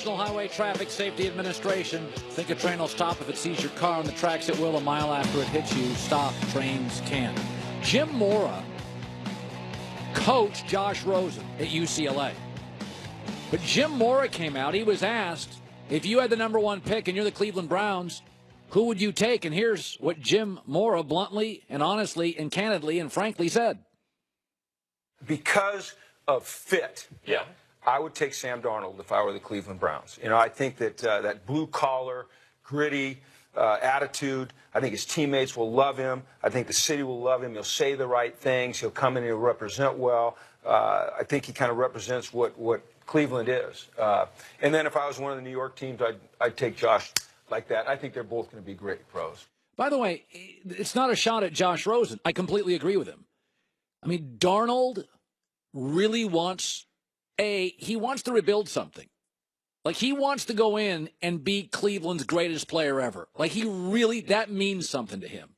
National Highway Traffic Safety Administration. Think a train will stop if it sees your car on the tracks. It will. A mile after it hits you, stop. Trains can't. Jimm Mora coached Josh Rosen at UCLA. But Jimm Mora came out. He was asked, if you had the number one pick and you're the Cleveland Browns, who would you take? And here's what Jimm Mora bluntly and honestly and candidly and frankly said. Because of fit, I would take Sam Darnold if I were the Cleveland Browns. You know, I think that that blue-collar, gritty attitude, I think his teammates will love him. I think the city will love him. He'll say the right things. He'll come in and he'll represent well. I think he kind of represents what Cleveland is. And then if I was one of the New York teams, I'd take Josh like that. I think they're both going to be great pros. By the way, it's not a shot at Josh Rosen. I completely agree with him. I mean, Darnold really wants he wants to rebuild something. Like, he wants to go in and be Cleveland's greatest player ever. Like, that means something to him.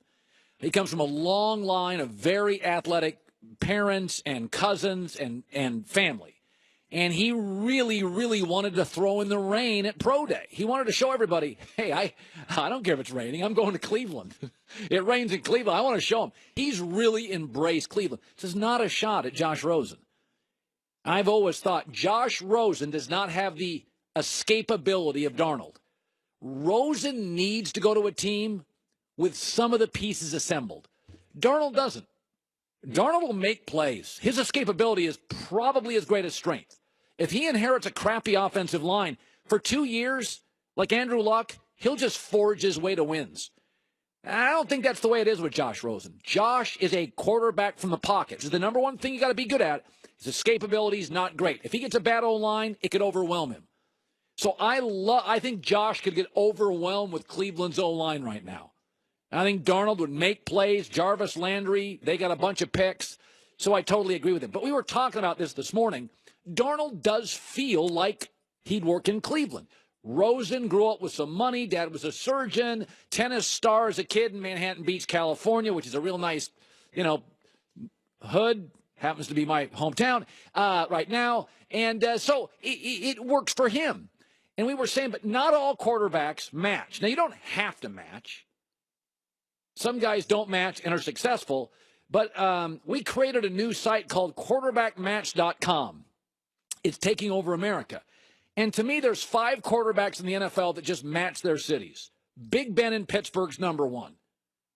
He comes from a long line of very athletic parents and cousins and family. And he really, really wanted to throw in the rain at Pro Day. He wanted to show everybody, hey, I don't care if it's raining. I'm going to Cleveland. It rains in Cleveland. I want to show him. He's really embraced Cleveland. This is not a shot at Josh Rosen. I've always thought Josh Rosen does not have the escapability of Darnold. Rosen needs to go to a team with some of the pieces assembled. Darnold doesn't. Darnold will make plays. His escapability is probably his greatest strength. If he inherits a crappy offensive line for 2 years, like Andrew Luck, he'll just forge his way to wins. I don't think that's the way it is with Josh Rosen. Josh is a quarterback from the pocket. This is the number one thing you got to be good at. His escapability is not great. If he gets a bad O-line, it could overwhelm him. So I think Josh could get overwhelmed with Cleveland's O-line right now. I think Darnold would make plays. Jarvis Landry, they got a bunch of picks. So I totally agree with him. But we were talking about this morning. Darnold does feel like he'd work in Cleveland. Rosen grew up with some money. Dad was a surgeon. Tennis star as a kid in Manhattan Beach, California, which is a real nice, hood. Happens to be my hometown right now. And so it works for him. And we were saying, but not all quarterbacks match. Now, you don't have to match. Some guys don't match and are successful. But we created a new site called quarterbackmatch.com. It's taking over America. And to me, there's 5 quarterbacks in the NFL that just match their cities. Big Ben in Pittsburgh's number one.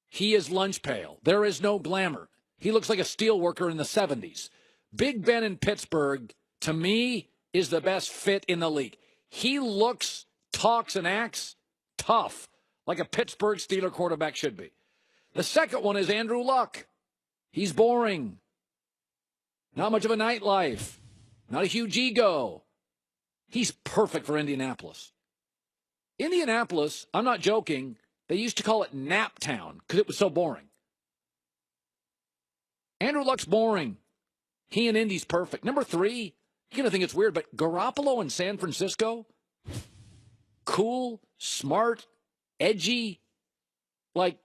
He is lunch pail. There is no glamour. He looks like a steel worker in the 70s. Big Ben in Pittsburgh, to me, is the best fit in the league. He looks, talks, and acts tough, like a Pittsburgh Steeler quarterback should be. The second one is Andrew Luck. He's boring. Not much of a nightlife. Not a huge ego. He's perfect for Indianapolis. Indianapolis, I'm not joking, they used to call it Nap Town because it was so boring. Andrew Luck's boring. He and Indy's perfect. Number 3, you're going to think it's weird, but Garoppolo in San Francisco, cool, smart, edgy. Like,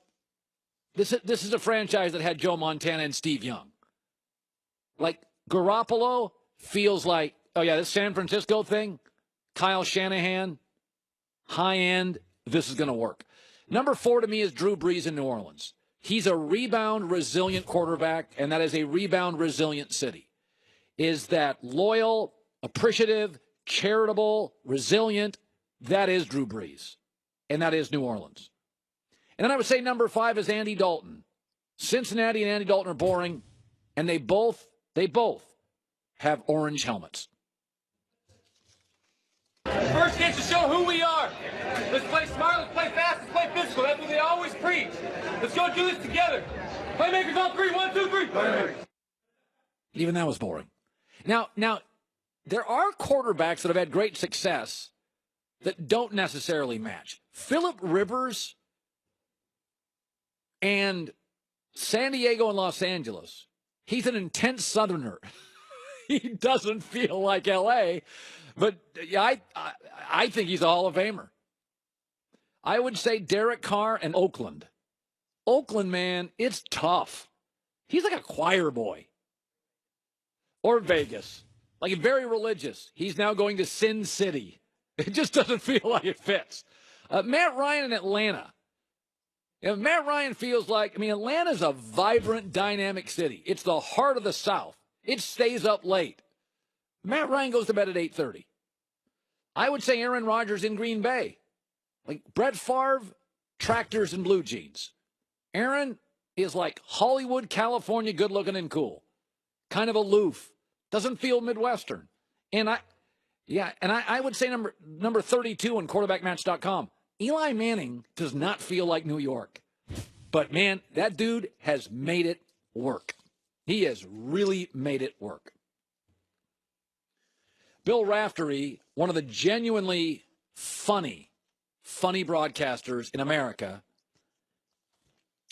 this is a franchise that had Joe Montana and Steve Young. Like, Garoppolo feels like, oh, yeah, this San Francisco thing, Kyle Shanahan, high end, this is going to work. Number 4 to me is Drew Brees in New Orleans. He's a rebound resilient quarterback, and that is a rebound resilient city. Is that loyal, appreciative, charitable, resilient? That is Drew Brees, and that is New Orleans. And then I would say number 5 is Andy Dalton. Cincinnati and Andy Dalton are boring, and they both have orange helmets. First chance to show who we are. Let's play smart, let's play fast, let's play physical. That's what they always preach. Let's go do this together. Playmakers on 3, 1, 2, 3. Playmakers. Even that was boring. Now, there are quarterbacks that have had great success that don't necessarily match. Phillip Rivers and San Diego and Los Angeles. He's an intense Southerner. He doesn't feel like L.A., but I think he's a Hall of Famer. I would say Derek Carr and Oakland. Oakland, man, it's tough. He's like a choir boy. Or Vegas. Like very religious. He's now going to Sin City. It just doesn't feel like it fits. Matt Ryan in Atlanta. Matt Ryan feels like, Atlanta's a vibrant, dynamic city. It's the heart of the South. It stays up late. Matt Ryan goes to bed at 8:30. I would say Aaron Rodgers in Green Bay. Like Brett Favre, tractors and blue jeans. Aaron is like Hollywood, California, good looking and cool. Kind of aloof. Doesn't feel Midwestern. And I would say number 32 on quarterbackmatch.com. Eli Manning does not feel like New York. But, man, that dude has made it work. He has really made it work. Bill Raftery, one of the genuinely funny broadcasters in America,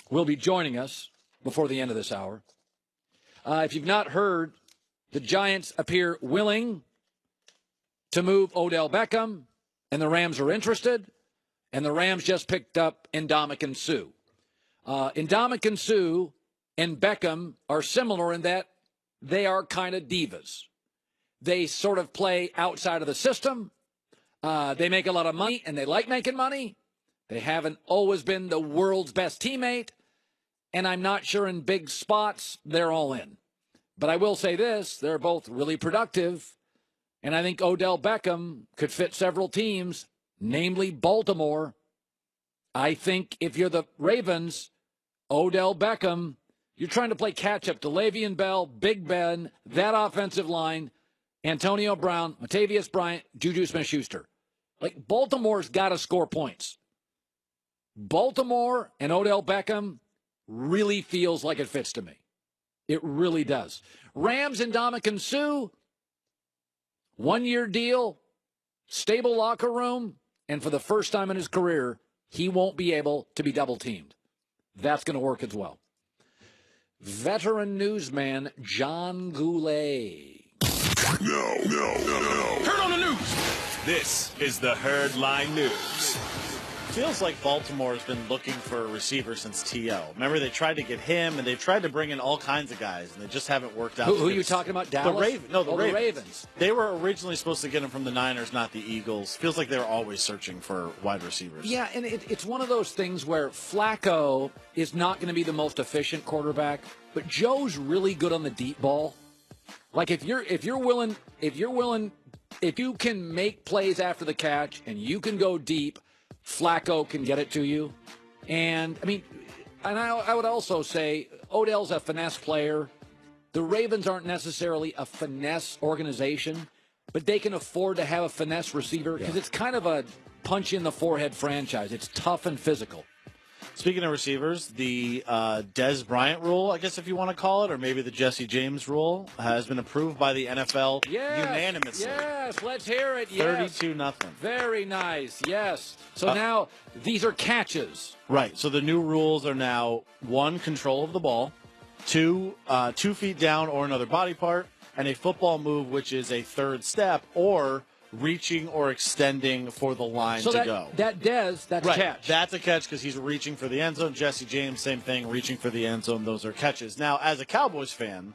will be joining us before the end of this hour. If you've not heard, the Giants appear willing to move Odell Beckham, and the Rams are interested, and the Rams just picked up Ndamukong Suh. Ndamukong Suh and Beckham are similar in that they are kind of divas. They sort of play outside of the system. They make a lot of money, and they like making money. They haven't always been the world's best teammate, and I'm not sure in big spots they're all in. But I will say this, they're both really productive, and I think Odell Beckham could fit several teams, namely Baltimore. I think if you're the Ravens, Odell Beckham, you're trying to play catch-up to Le'Veon Bell, Big Ben, that offensive line, Antonio Brown, Latavius Bryant, Juju Smith-Schuster. Like, Baltimore's got to score points. Baltimore and Odell Beckham really feels like it fits to me. It really does. Rams and Ndamukong Suh, one-year deal, stable locker room, and for the first time in his career, he won't be able to be double-teamed. That's going to work as well. Veteran newsman John Goulet. No. Turn on the news. This is the Herd Line News. Feels like Baltimore has been looking for a receiver since T.O. Remember, they tried to get him, and they tried to bring in all kinds of guys, and they just haven't worked out. Who are you talking about, Dallas? The Ravens. The Ravens. They were originally supposed to get him from the Niners, not the Eagles. Feels like they're always searching for wide receivers. Yeah, and it's one of those things where Flacco is not going to be the most efficient quarterback, but Joe's really good on the deep ball. Like if you can make plays after the catch and you can go deep, Flacco can get it to you. And I would also say Odell's a finesse player. The Ravens aren't necessarily a finesse organization, but they can afford to have a finesse receiver because it's kind of a punch in the forehead franchise. It's tough and physical. Speaking of receivers, the Dez Bryant rule, I guess if you want to call it, or maybe the Jesse James rule, has been approved by the NFL unanimously. Yes, let's hear it. 32-0. Very nice. Yes. So now these are catches. Right. So the new rules are now 1, control of the ball, 2, 2 feet down or another body part, and a football move, which is a third step, or reaching or extending for the line to go. That's right. catch. That's a catch because he's reaching for the end zone. Jesse James, same thing, reaching for the end zone. Those are catches. Now, as a Cowboys fan,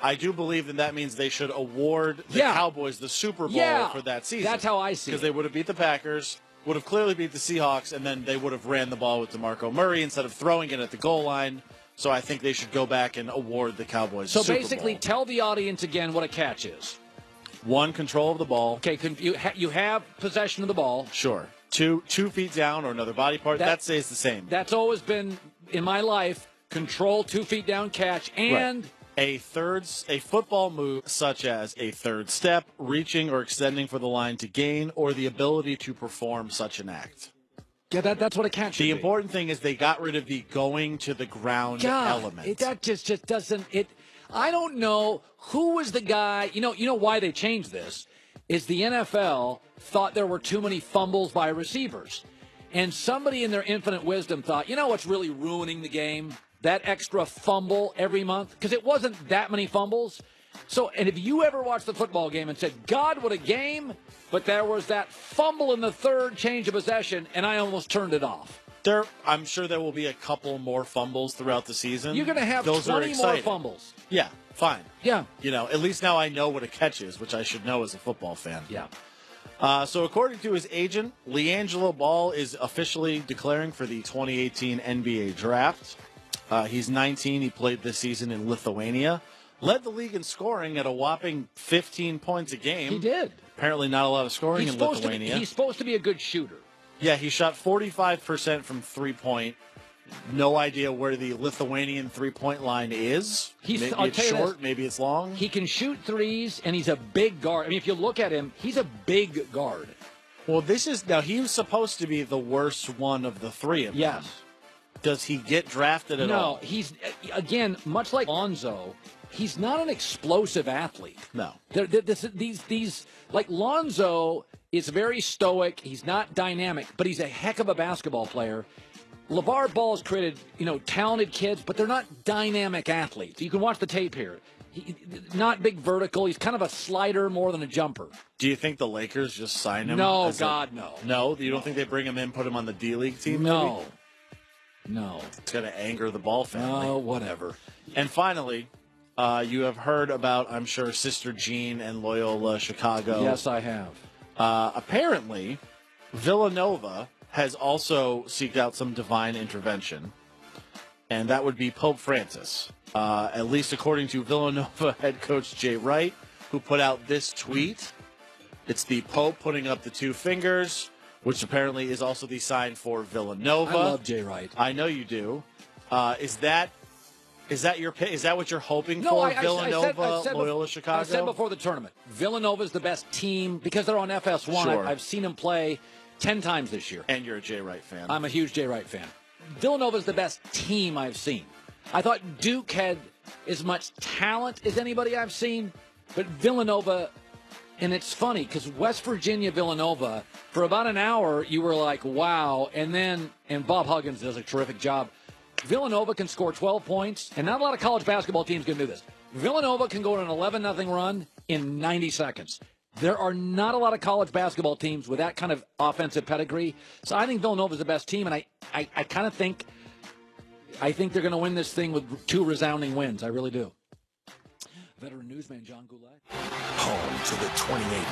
I do believe that means they should award the Cowboys the Super Bowl for that season. That's how I see it. Because they would have beat the Packers, would have clearly beat the Seahawks, and then they would have ran the ball with DeMarco Murray instead of throwing it at the goal line. So I think they should go back and award the Cowboys the Super Bowl. So basically, tell the audience again what a catch is. 1, control of the ball. Okay, you have possession of the ball. Sure. 2 feet down or another body part. That stays the same. That's always been, in my life, control, 2 feet down catch, and a football move such as a third step, reaching or extending for the line to gain, or the ability to perform such an act. Yeah, that's what a catch should be. The important thing is they got rid of the going to the ground element. That just doesn't it. I don't know who was the guy. You know why they changed this is the NFL thought there were too many fumbles by receivers. And somebody in their infinite wisdom thought, you know what's really ruining the game? That extra fumble every month. Because it wasn't that many fumbles. So, and if you ever watched the football game and said, God, what a game, but there was that fumble in the third change of possession, and I almost turned it off. I'm sure there will be a couple more fumbles throughout the season. You're going to have Those 20 more fumbles. Yeah, fine. Yeah. At least now I know what a catch is, which I should know as a football fan. Yeah. So according to his agent, LiAngelo Ball is officially declaring for the 2018 NBA draft. He's 19. He played this season in Lithuania. Led the league in scoring at a whopping 15 points a game. He did. Apparently not a lot of scoring in Lithuania. He's supposed to be a good shooter. Yeah, he shot 45% from three-point. No idea where the Lithuanian three-point line is. Maybe it's short, maybe it's long. He can shoot threes, and he's a big guard. I mean, if you look at him, he's a big guard. Well, now he was supposed to be the worst one of the three of them. Yes. Does he get drafted at all? No, he's, again, much like Lonzo, he's not an explosive athlete. No. Like Lonzo is very stoic. He's not dynamic, but he's a heck of a basketball player. LeVar Ball's created, talented kids, but they're not dynamic athletes. You can watch the tape here. Not big vertical. He's kind of a slider more than a jumper. Do you think the Lakers just sign him? No, God, no. No? You don't think they bring him in, put him on the D-League team? No. Maybe? No. It's going to anger the Ball family. Oh, whatever. And finally, you have heard about, I'm sure, Sister Jean and Loyola Chicago. Yes, I have. Apparently, Villanova has also seeked out some divine intervention, and that would be Pope Francis. At least according to Villanova head coach Jay Wright, who put out this tweet. It's the Pope putting up the two fingers, which apparently is also the sign for Villanova. I love Jay Wright. I know you do. Is that your pick? Is that what you're hoping for? Villanova, Loyola Chicago? I said before the tournament, Villanova's the best team because they're on FS1. Sure. I've seen them play 10 times this year. And you're a Jay Wright fan. I'm a huge Jay Wright fan. Villanova's the best team I've seen. I thought Duke had as much talent as anybody I've seen, but Villanova, and it's funny because West Virginia, Villanova, for about an hour, you were like, wow. And Bob Huggins does a terrific job. Villanova can score 12 points, and not a lot of college basketball teams can do this. Villanova can go on an 11-0 run in 90 seconds. There are not a lot of college basketball teams with that kind of offensive pedigree. So I think Villanova's the best team, and I kind of think they're going to win this thing with 2 resounding wins. I really do. Veteran newsman John Goulet. Home to the 28th.